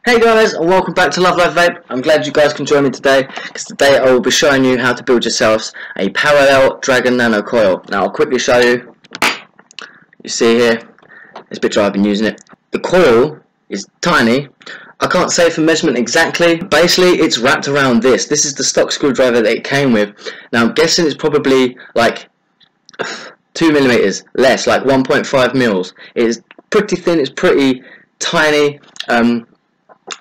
Hey guys, and welcome back to Love Life Vape. I'm glad you guys can join me today, because today I will be showing you how to build yourselves a parallel Dragon Nano coil. Now I'll quickly show you. You see here, this picture I've been using it. The coil is tiny. I can't say for measurement exactly. Basically, it's wrapped around this. This is the stock screwdriver that it came with. Now I'm guessing it's probably like 2 millimeters less, like 1.5 mils. It is pretty thin. It's pretty tiny. And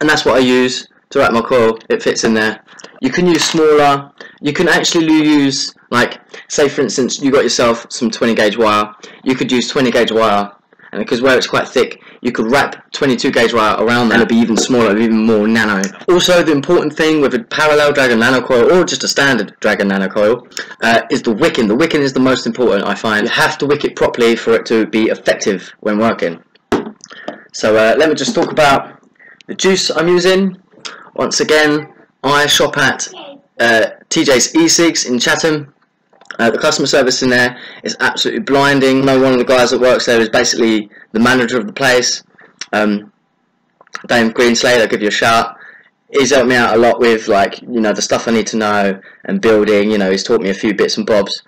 that's what I use to wrap my coil. It fits in there. You can use smaller. You can actually use, like, say for instance you got yourself some 20 gauge wire. You could use 20 gauge wire, and because where it's quite thick, you could wrap 22 gauge wire around that, and it'd be even smaller, even more nano. Also, the important thing with a parallel Dragon Nano coil, or just a standard Dragon Nano coil, is the wicking. The wicking is the most important, I find. You have to wick it properly for it to be effective when working. So let me just talk about the juice I'm using. Once again, I shop at TJ's E-Cigs in Chatham. The customer service in there is absolutely blinding. I know one of the guys that works there is basically the manager of the place. Dave Greenslade, I'll give you a shout. He's helped me out a lot with, like, you know, the stuff I need to know and building. You know, he's taught me a few bits and bobs.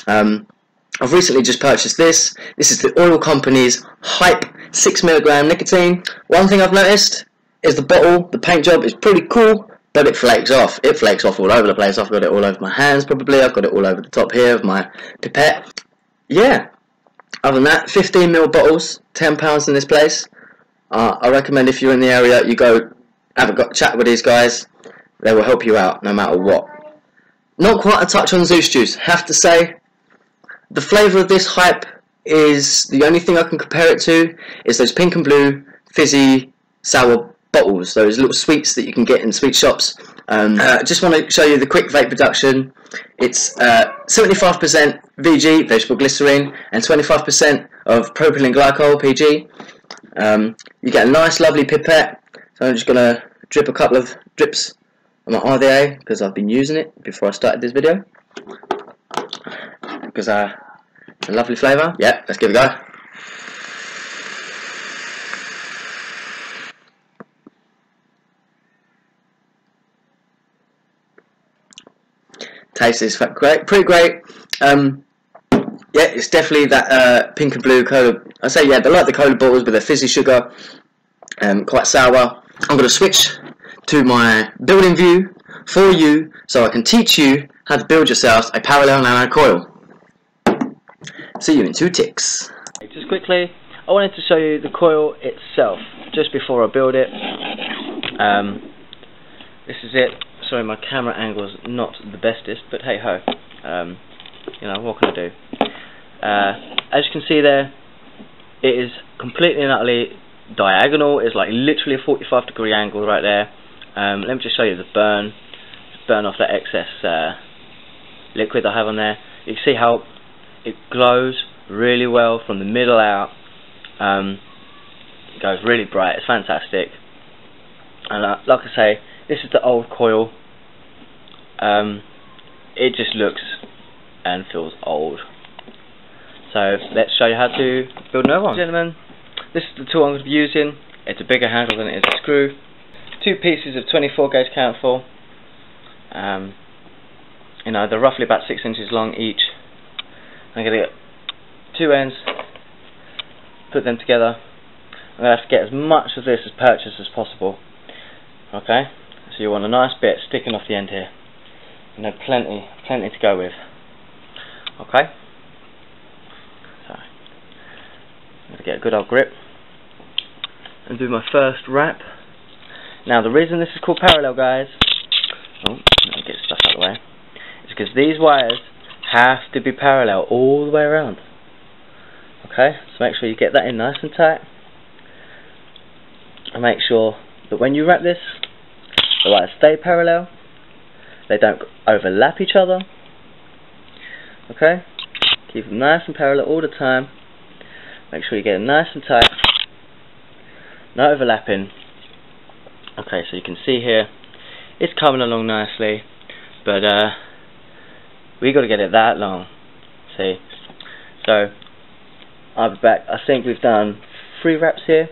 I've recently just purchased this. This is the oil company's Hype 6mg nicotine. One thing I've noticed is the bottle, the paint job is pretty cool, but it flakes off. It flakes off all over the place. I've got it all over my hands probably. I've got it all over the top here of my pipette. Yeah. Other than that, 15ml bottles, £10 in this place. I recommend if you're in the area, you go have a chat with these guys. They will help you out no matter what. Not quite a touch on Zeus juice, have to say. The flavour of this Hype is, the only thing I can compare it to is those pink and blue fizzy sour bottles, those little sweets that you can get in sweet shops. Just want to show you the quick vape production. It's 75% VG, vegetable glycerine, and 25% of propylene glycol, PG. You get a nice lovely pipette, so I'm just going to drip a couple of drips on my RDA, because I've been using it before I started this video. Because it's a lovely flavour. Yeah, let's give it a go. Taste is great, pretty great. Yeah, it's definitely that pink and blue cola. I say yeah, they're like the cola bottles with their fizzy sugar, quite sour. I'm going to switch to my building view for you, so I can teach you how to build yourselves a parallel nano coil. See you in 2 ticks. Just quickly, I wanted to show you the coil itself just before I build it. This is it. Sorry, my camera angle is not the bestest, but hey ho, you know, what can I do? As you can see there, it is completely and utterly diagonal. It's like literally a 45-degree angle right there. Let me just show you the burn. Just burn off that excess liquid I have on there. You can see how it glows really well from the middle out. It goes really bright. It's fantastic. And like I say, this is the old coil. It just looks and feels old. So let's show you how to build another one. Gentlemen, this is the tool I'm going to be using. It's a bigger handle than it is a screw. 2 pieces of 24 gauge kanthal. You know, they're roughly about 6 inches long each. I'm going to get 2 ends, put them together. I'm going to have to get as much of this as purchased as possible. Okay, so you want a nice bit sticking off the end here. You know, plenty to go with. Okay, so I'm going to get a good old grip and do my first wrap. Now the reason this is called parallel, guys, let me get stuff out of the way, is because these wires have to be parallel all the way around. Okay, so make sure you get that in nice and tight, and make sure that when you wrap this, the wires stay parallel, they don't overlap each other. Okay, keep them nice and parallel all the time. Make sure you get it nice and tight, no overlapping. Okay, so you can see here, it's coming along nicely, but we got to get it that long. See, so I'll be back. I think we've done 3 wraps here,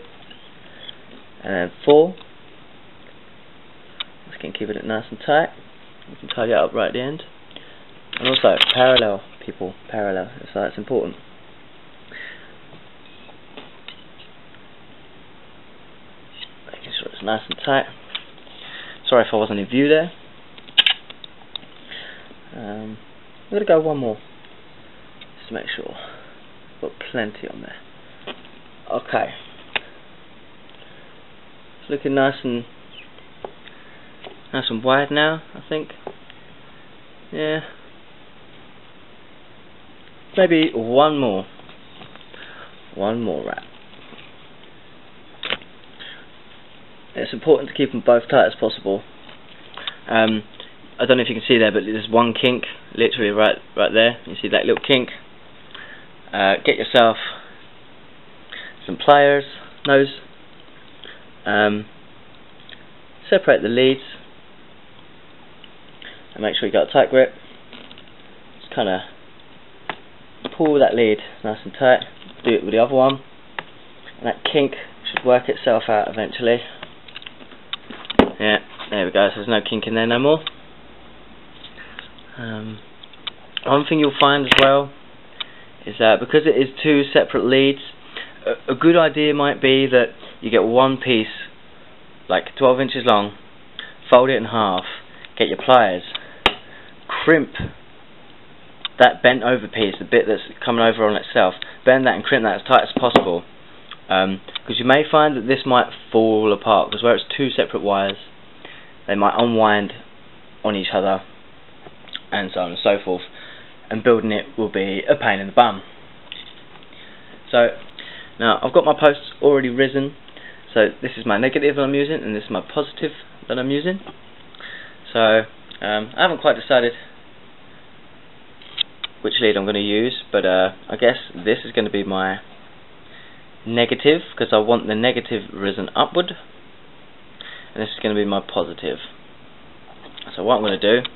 and then 4. Just going to keep it nice and tight. We can tidy it up right at the end. And also parallel, people, parallel. So that's important. Making sure it's nice and tight. Sorry if I wasn't in view there. I'm going to go one more, just to make sure. Got plenty on there. Okay. It's looking nice and wide now, I think. Yeah. Maybe one more wrap. It's important to keep them both tight as possible. I don't know if you can see there, but there's one kink, literally right there. You see that little kink? Get yourself some pliers, separate the leads, and make sure you got a tight grip. Just kind of pull that lead nice and tight. Do it with the other one, and that kink should work itself out eventually. Yeah, there we go. So there's no kink in there no more. One thing you'll find as well is that because it is 2 separate leads, a good idea might be that you get one piece, like 12 inches long, fold it in half, get your pliers, crimp that bent over piece, the bit that's coming over on itself, bend that and crimp that as tight as possible, because you may find that this might fall apart, because where it's 2 separate wires, they might unwind on each other, and so on and so forth, and building it will be a pain in the bum. So now I've got my posts already risen, so this is my negative that I'm using, and this is my positive that I'm using. So I haven't quite decided which lead I'm going to use, but I guess this is going to be my negative, because I want the negative risen upward, and this is going to be my positive. So what I'm going to do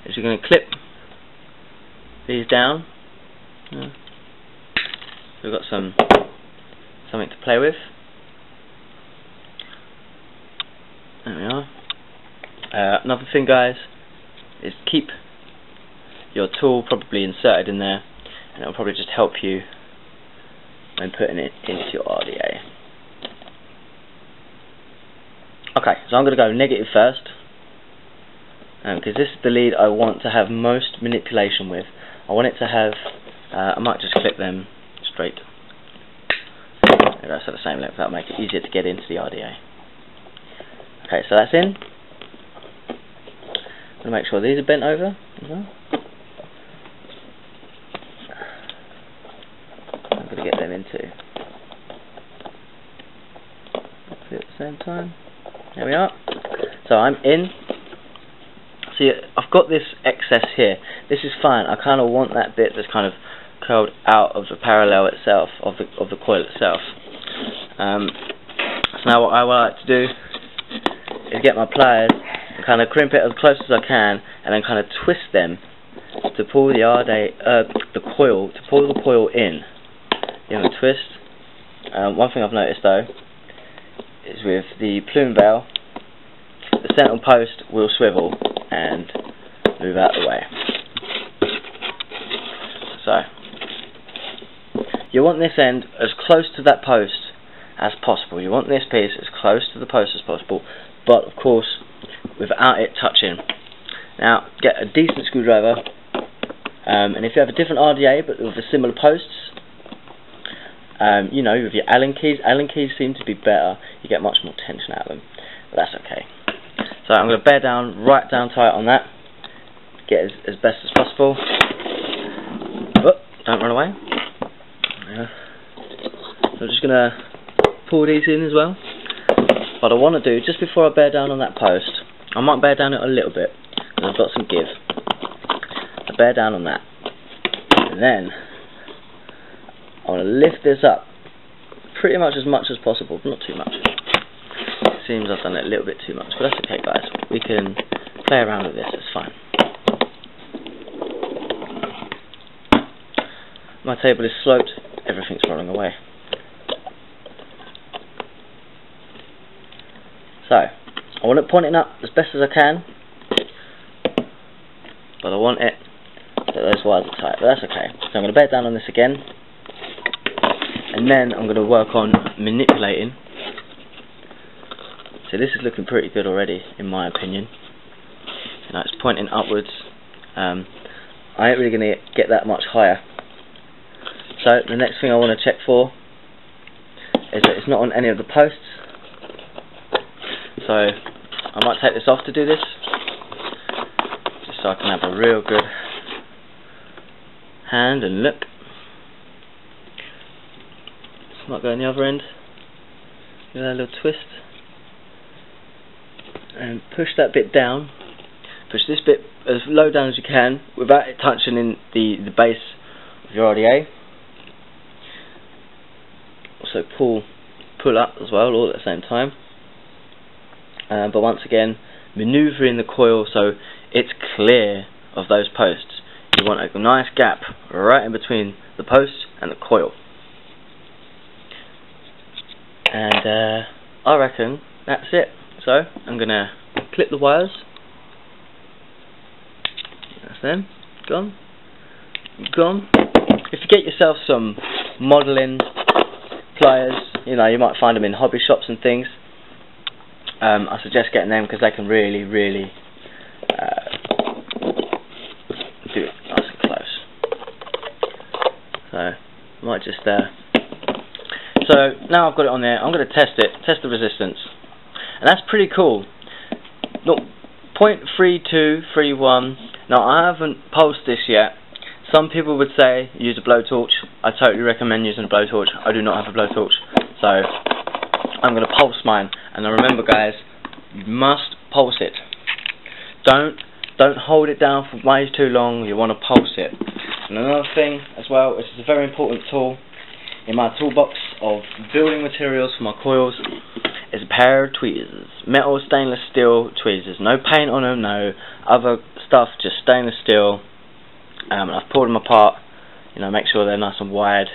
is you're going to clip these down. We've got something to play with. There we are. Another thing, guys, is keep your tool probably inserted in there, and it'll probably just help you when putting it into your RDA. Okay, so I'm going to go negative first, because this is the lead I want to have most manipulation with. I want it to have, I might just clip them straight. That's at the same length, that'll make it easier to get into the RDA. Okay, so that's in. I'm going to make sure these are bent over as well. I'm going to get them in too. Hopefully at the same time. There we are. So I'm in. See, I've got this excess here. This is fine. I kind of want that bit that's kind of curled out of the parallel itself, of the coil itself. So now what I would like to do is get my pliers and kind of crimp it as close as I can, and then kind of twist them to pull the coil in. You know, twist. One thing I've noticed though is with the plume veil, the central post will swivel and move out of the way. So you want this end as close to that post as possible. You want this piece as close to the post as possible, but of course without it touching. Now get a decent screwdriver, and if you have a different RDA but with the similar posts, you know, with your Allen keys seem to be better. You get much more tension out of them, but that's okay. So I'm going to bear down, right down tight on that, get as best as possible. Oh, don't run away. Yeah. So I'm just going to pull these in as well. What I want to do, just before I bear down on that post, I might bear down it a little bit, because I've got some give. I bear down on that, and then I want to lift this up pretty much as possible, but not too much. It seems I've done it a little bit too much, but that's okay, guys. We can play around with this, it's fine. My table is sloped, everything's rolling away. So I want it pointing up as best as I can, but I want it that those wires are tight, but that's okay. So I'm going to bear down on this again, and then I'm going to work on manipulating. So this is looking pretty good already, in my opinion. You know, it's pointing upwards. I ain't really going to get that much higher. So the next thing I want to check for is that it's not on any of the posts. So I might take this off to do this, just so I can have a real good hand and look. This might go on the other end. Give that a little twist and push that bit down. Push this bit as low down as you can without it touching in the base of your RDA. Also pull up as well, all at the same time. But once again, manoeuvring the coil so it's clear of those posts. You want a nice gap right in between the post and the coil. And I reckon that's it. So I'm going to clip the wires. That's them. Gone. Gone. If you get yourself some modelling pliers, you know, you might find them in hobby shops and things. I suggest getting them because they can really do it nice and close. So I might just so now I've got it on there, I'm going to test the resistance, and that's pretty cool. Look, 0.3231. Now I haven't pulsed this yet. Some people would say use a blowtorch. I totally recommend using a blowtorch. I do not have a blowtorch, so I'm going to pulse mine. And remember, guys, you must pulse it. Don't hold it down for way too long. You want to pulse it. And another thing as well, which is a very important tool in my toolbox of building materials for my coils, is a pair of tweezers. Metal stainless steel tweezers. No paint on them, no other stuff, just stainless steel. I've pulled them apart, you know, make sure they're nice and wide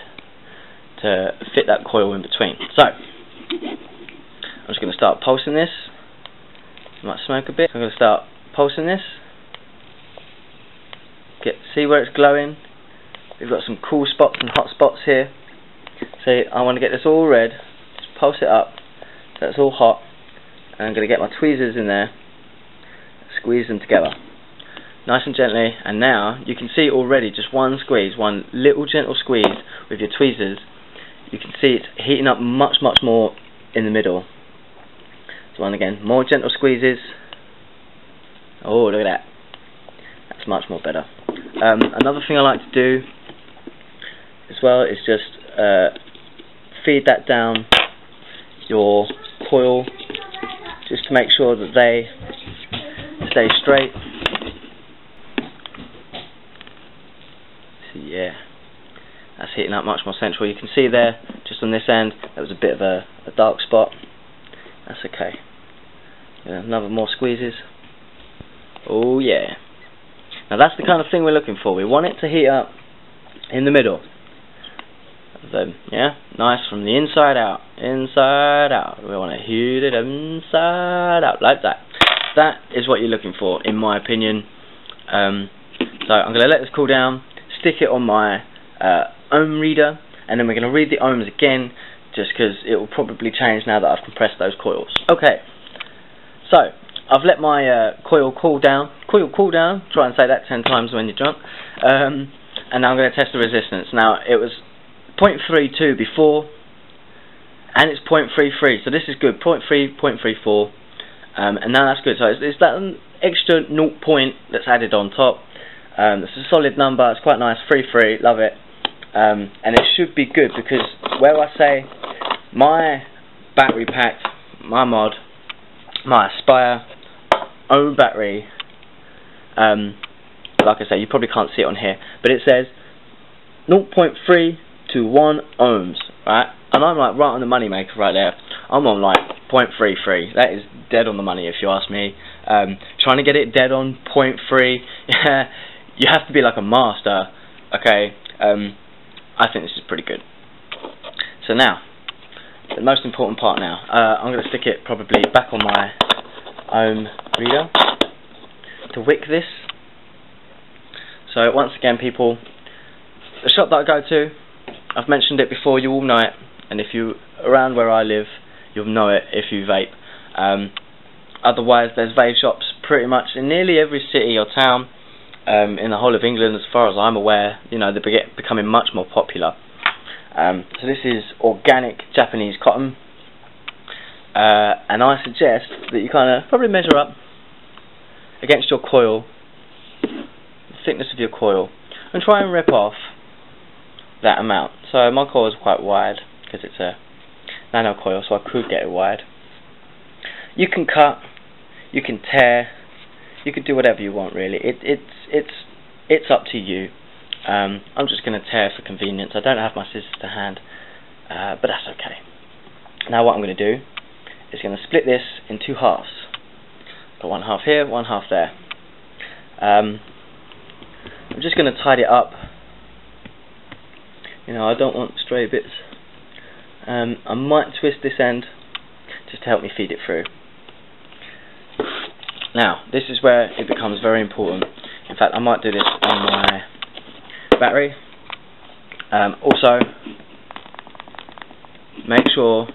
to fit that coil in between. So I'm just going to start pulsing this. It might smoke a bit. I'm going to start pulsing this. See where it's glowing. We've got some cool spots and hot spots here. See, I want to get this all red. Just pulse it up so it's all hot. And I'm going to get my tweezers in there, squeeze them together nice and gently. And now you can see already just one squeeze, one little gentle squeeze with your tweezers. You can see it's heating up much more in the middle. So one again, more gentle squeezes. Oh, look at that. That's much more better. Another thing I like to do as well is just feed that down your coil, just to make sure that they stay straight. So yeah, that's heating up much more central. You can see there, just on this end, there was a bit of a dark spot. That's okay. Yeah, another more squeezes. Oh yeah. Now that's the kind of thing we're looking for. We want it to heat up in the middle. So, yeah, nice from the inside out. Inside out. We want to heat it inside out, like that. That is what you're looking for, in my opinion. So I'm going to let this cool down, stick it on my ohm reader, and then we're going to read the ohms again, just because it will probably change now that I've compressed those coils. Okay, so I've let my coil cool down. Try and say that 10 times when you're drunk. And now I'm going to test the resistance. Now, it was 0.32 before, and it's 0.33, so this is good. 0.3, 0.34, and now that's good. So it's that extra 0 point that's added on top. It's a solid number. It's quite nice. 33, love it. And it should be good, because where I say my battery pack, my mod, my Aspire own battery, like I say, you probably can't see it on here, but it says 0.3 to 1 ohms, right? And I'm like right on the money maker right there. I'm on like 0.33. That is dead on the money, if you ask me. Trying to get it dead on 0.3, you have to be like a master. Okay, I think this is pretty good. So now the most important part now. I'm going to stick it probably back on my ohm reader to wick this. So once again, people, the shop that I go to, I've mentioned it before, you all know it, and if you're around where I live, you'll know it if you vape. Otherwise, there's vape shops pretty much in nearly every city or town in the whole of England, as far as I'm aware. You know, they're becoming much more popular. So this is organic Japanese cotton, and I suggest that you kind of probably measure up against your coil, the thickness of your coil, and try and rip off that amount. So my coil is quite wide because it's a nano coil, so I could get it wide. You can cut, you can tear, you can do whatever you want really. It's up to you. I'm just going to tear for convenience. I don't have my scissors to hand, but that's okay. Now what I'm going to do is going to split this in two halves. Got one half here, one half there. I'm just going to tidy it up. You know, I don't want stray bits. I might twist this end just to help me feed it through. Now, this is where it becomes very important. In fact, I might do this on my battery. Also, make sure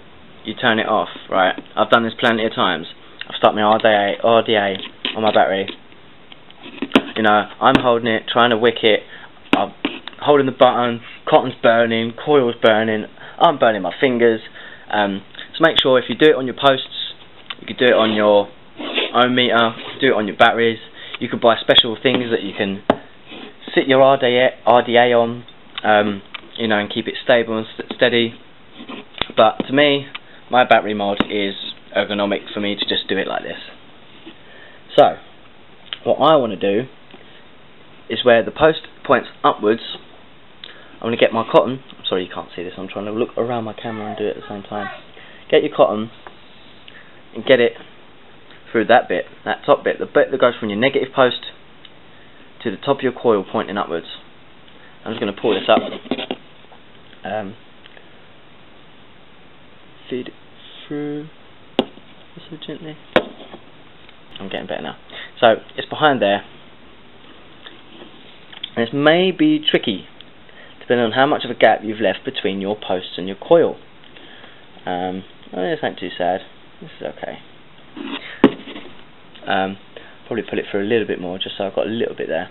you turn it off, right? I've done this plenty of times. I've stuck my RDA on my battery. You know, I'm holding it, trying to wick it. I'm holding the button, cotton's burning, coil's burning, I'm burning my fingers. So make sure if you do it on your posts, you can do it on your ohm meter, you can do it on your batteries. You can buy special things that you can sit your RDA on, you know, and keep it stable and steady. But to me, my battery mod is ergonomic for me to just do it like this. So, what I want to do is where the post points upwards, I'm going to get my cotton. I'm sorry you can't see this, I'm trying to look around my camera and do it at the same time. Get your cotton and get it through that bit, that top bit, the bit that goes from your negative post to the top of your coil pointing upwards. I'm just going to pull this up, feed it through so gently. I'm getting better now. So it's behind there, and it may be tricky depending on how much of a gap you've left between your posts and your coil. Well, this ain't too sad, this is okay. Probably pull it through a little bit more just so I've got a little bit there.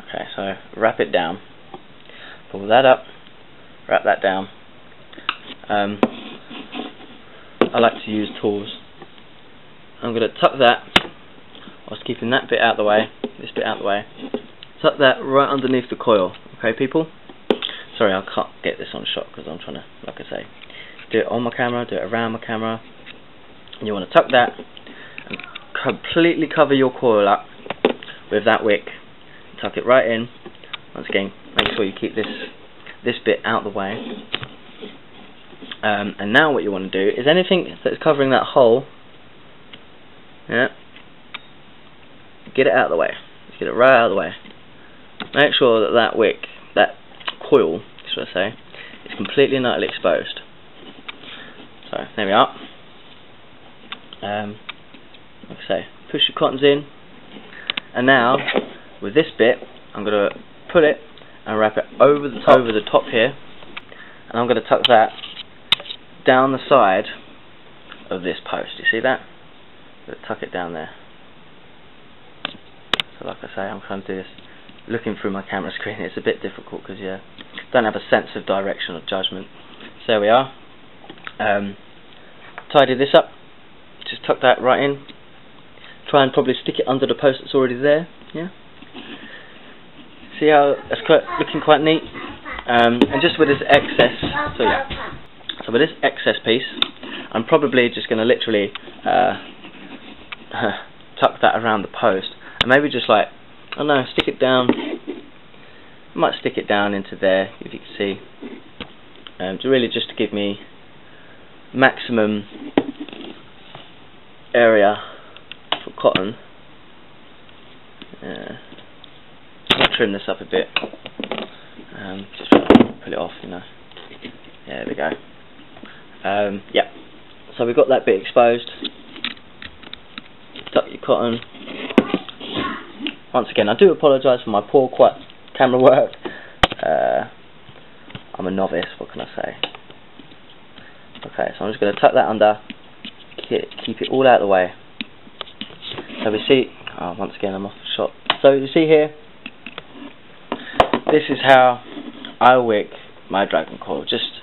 Okay, so wrap it down, pull that up, wrap that down. I like to use tools. I'm going to tuck that, whilst keeping that bit out of the way, this bit out of the way, tuck that right underneath the coil. Okay people? Sorry, I can't get this on shot because I'm trying to, like I say, do it on my camera, do it around my camera. And you want to tuck that and completely cover your coil up with that wick. Tuck it right in. Once again, make sure you keep this bit out of the way. And now what you want to do is anything that's covering that hole, yeah, get it out of the way. Just get it right out of the way. Make sure that that wick, that coil, should I say, is completely and utterly exposed. So there we are. Like I say, push your cottons in, and now with this bit, I'm going to put it and wrap it over the top here, and I'm going to tuck that down the side of this post. You see that? I'm going to tuck it down there. So like I say, I'm trying to do this looking through my camera screen. It's a bit difficult because you don't have a sense of direction or judgment. So there we are. Tidy this up. Just tuck that right in. Try and probably stick it under the post that's already there. Yeah. See how that's looking quite neat. And just with this excess, so with this excess piece, I'm probably just going to literally tuck that around the post, and maybe just like, I don't know, stick it down. I might stick it down into there, if you can see, to really just to give me maximum area for cotton. I'll trim this up a bit, just pull it off, you know. Yeah, there we go. Yeah, so we've got that bit exposed. Tuck your cotton. Once again, I do apologise for my poor camera work. I'm a novice, what can I say? Okay, so I'm just going to tuck that under, keep it all out of the way. So we see, oh, once again I'm off the shot. So you see here, this is how I wick my dragon coil. Just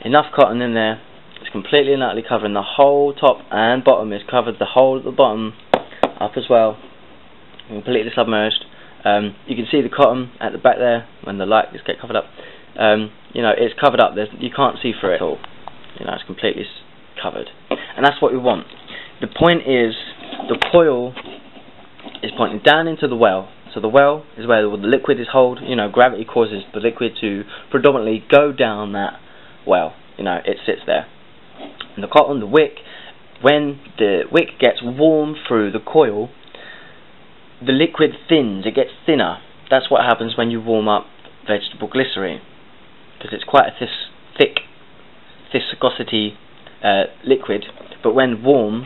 enough cotton in there. It's completely and utterly covering the whole top and bottom. It's covered the whole of the bottom up as well. Completely submerged. You can see the cotton at the back there when the light just get covered up. You know, it's covered up. You can't see through it at all. You know, it's completely covered, and that's what we want. The point is, the coil is pointing down into the well. So the well is where the liquid is held. You know, gravity causes the liquid to predominantly go down that well. You know, it sits there. And the cotton, the wick, when the wick gets warm through the coil, the liquid thins. It gets thinner. That's what happens when you warm up vegetable glycerin, because it's quite a thick viscosity liquid, but when warm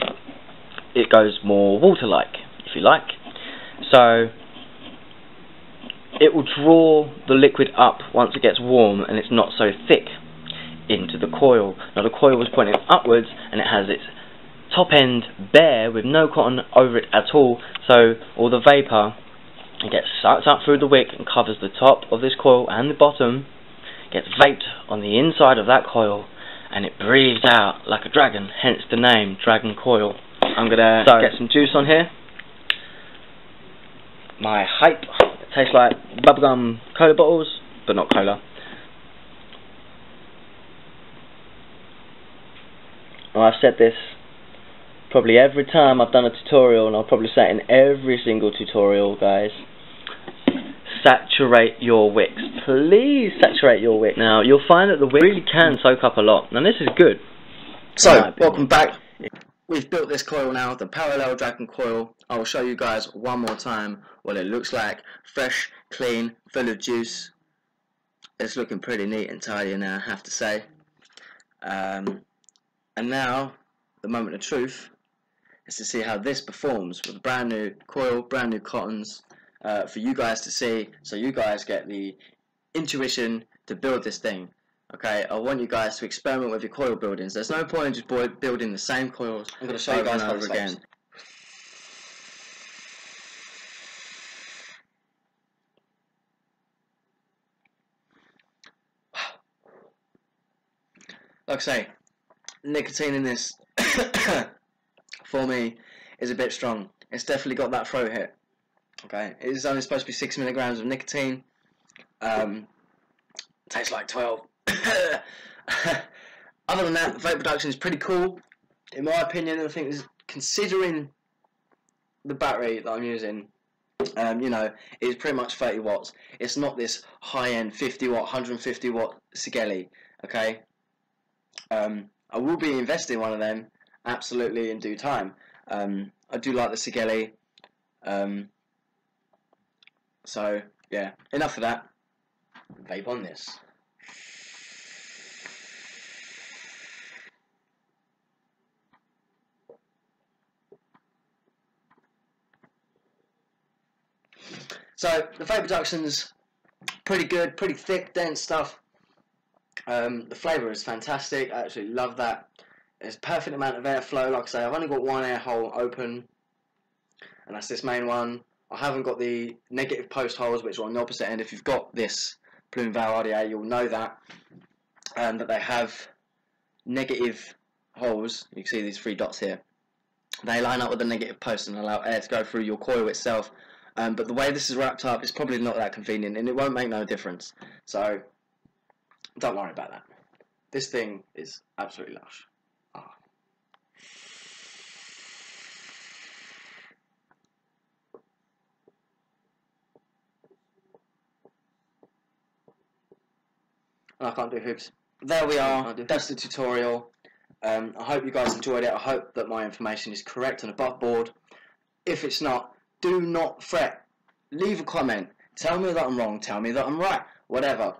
it goes more water-like, if you like. So it will draw the liquid up once it gets warm and it's not so thick into the coil. Now the coil was pointing upwards and it has its top end bare with no cotton over it at all, so all the vapour gets sucked up through the wick and covers the top of this coil and the bottom, gets vaped on the inside of that coil, and it breathes out like a dragon, hence the name dragon coil. I'm gonna get some juice on here. My hype, it tastes like bubblegum cola bottles, but not cola. Well, I've said this probably every time I've done a tutorial, and I'll probably say it in every single tutorial, guys. Saturate your wicks. Please saturate your wick. Now, you'll find that the wick really can soak up a lot. Now, this is good. So, welcome back. We've built this coil now, the parallel dragon coil. I will show you guys one more time what it looks like. Fresh, clean, full of juice. It's looking pretty neat and tidy now, I have to say. And now, the moment of truth is to see how this performs with a brand new coil, brand new cottons, for you guys to see, so you guys get the intuition to build this thing. Okay, I want you guys to experiment with your coil buildings. There's no point in just building the same coils. I'm going to show you guys how this again. Like I say, nicotine in this for me is a bit strong. It's definitely got that throat hit. Okay, it is only supposed to be 6 milligrams of nicotine. Tastes like 12. Other than that, vape production is pretty cool, in my opinion. I think, considering the battery that I'm using, you know, it's pretty much 30 watts. It's not this high-end 50 watt, 150 watt Sigelli. Okay, I will be investing in one of them absolutely in due time. I do like the Sigelli. So yeah, enough of that. Vape on this. So the vape production's pretty good, pretty thick, dense stuff. The flavour is fantastic. I actually love that. There's a perfect amount of airflow. Like I say, I've only got one air hole open, and that's this main one. I haven't got the negative post holes, which are on the opposite end. If you've got this Plume Valve RDA, you'll know that. That they have negative holes. You can see these 3 dots here. They line up with the negative post and allow air to go through your coil itself. But the way this is wrapped up, it's probably not that convenient, and it won't make no difference. So don't worry about that. This thing is absolutely lush. Ah. I can't do hoops. There we are. That's the tutorial. I hope you guys enjoyed it. I hope that my information is correct and above board. If it's not, do not fret. Leave a comment. Tell me that I'm wrong. Tell me that I'm right. Whatever.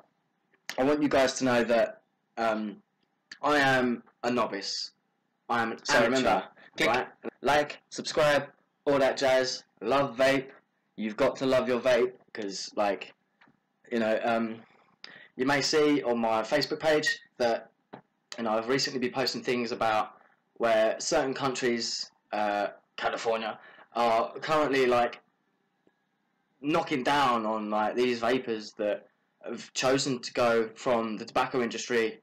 I want you guys to know that I am a novice. I am an So amateur. remember, Right? Like, subscribe, all that jazz. Love vape. You've got to love your vape because, like, you know, you may see on my Facebook page that, you know, I've recently been posting things about where certain countries, California, are currently like knocking down on like these vapors that have chosen to go from the tobacco industry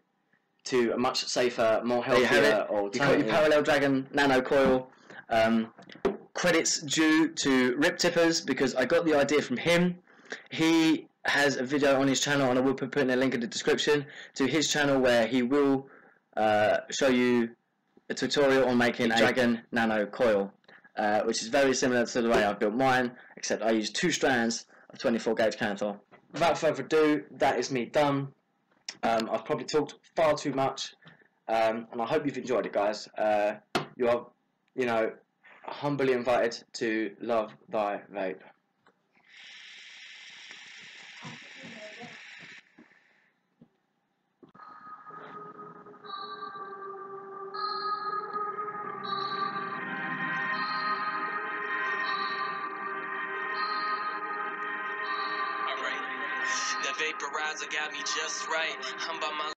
to a much safer, more healthier alternative. You got your Parallel Dragon Nano Coil. Credits due to Rip Tippers because I got the idea from him. He has a video on his channel, and I will put in a link in the description to his channel where he will show you a tutorial on making a Dragon Nano Coil, which is very similar to the way I've built mine, except I use 2 strands of 24 gauge kanthal. Without further ado, that is me done. I've probably talked far too much, and I hope you've enjoyed it, guys. You are, you know, humbly invited to love thy vape. Alright, the vaporizer got me just right. I'm by my